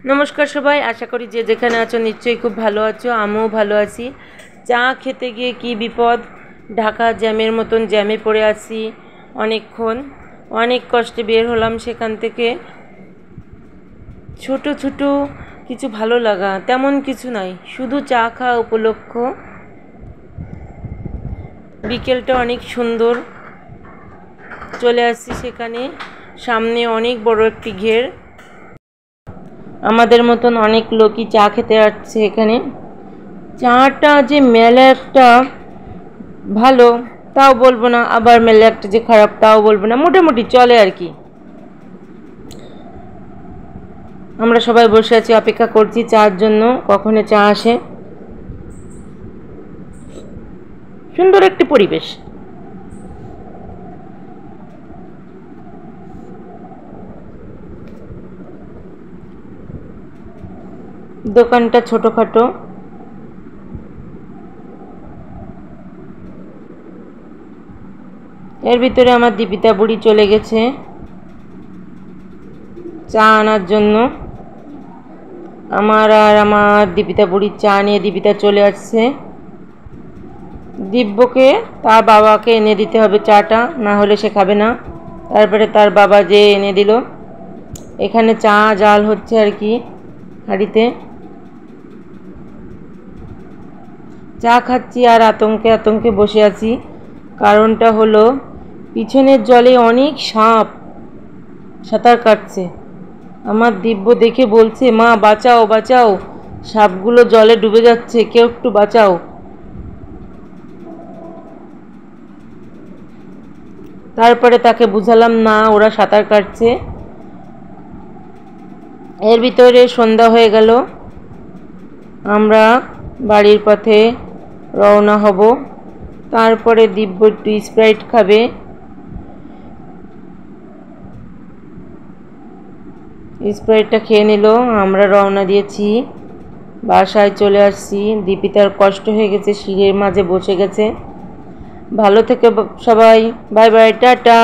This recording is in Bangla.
নমস্কার সবাই, আশা করি যে যেখানে আছো নিশ্চয়ই খুব ভালো আছো। আমিও ভালো আছি। চা খেতে গিয়ে কি বিপদ, ঢাকা জ্যামের মতন জ্যামে পড়ে আছি অনেকক্ষণ। অনেক কষ্টে বের হলাম সেখান থেকে। ছোট ছোট কিছু ভালো লাগা তেমন কিছু নাই, শুধু চা খাওয়া উপলক্ষ। বিকেলটা অনেক সুন্দর। চলে আসছি সেখানে, সামনে অনেক বড় একটি ঘের। আমাদের মতন অনেক লোকই চা খেতে আসছে এখানে। চাটা যে মেলা একটা ভালো তাও বলবো না, আবার মেলা একটা যে খারাপ তাও বলবো না, মোটামুটি চলে আর কি। আমরা সবাই বসে আছি, অপেক্ষা করছি চার জন্য, কখনো চা আসে। সুন্দর একটি পরিবেশ। দোকানটা ছোটখাটো। এর ভিতরে আমার দীপিতা বুড়ি চলে গেছে চা আনার জন্য। আমার দীপিতা বুড়ির চা নিয়ে দীপিতা চলে আসছে। দিব্যকে তার বাবাকে এনে দিতে হবে চাটা, না হলে সে খাবে না। তারপরে তার বাবা যে এনে দিল। এখানে চা জাল হচ্ছে আর কি হাঁড়িতে। চা খাচ্ছি আর আতঙ্কে আতঙ্কে বসে আছি। কারণটা হলো পিছনের জলে অনেক সাপ সাঁতার কাটছে। আমার দিব্য দেখে বলছে, মা বাঁচাও বাঁচাও, সাপগুলো জলে ডুবে যাচ্ছে, কেউ একটু বাঁচাও। তারপরে তাকে বুঝালাম না, ওরা সাঁতার কাটছে। এর ভিতরে সন্ধ্যা হয়ে গেল। আমরা বাড়ির পথে রওনা হব। তারপরে দিব্য একটু স্প্রাইট খাবে। স্প্রাইটটা খেয়ে নিল। আমরা রওনা দিয়েছি, বাসায় চলে আসছি। দীপিতার কষ্ট হয়ে গেছে, সিঁড়ির মাঝে বসে গেছে। ভালো থেকে সবাই, বাই বাই, টাটা।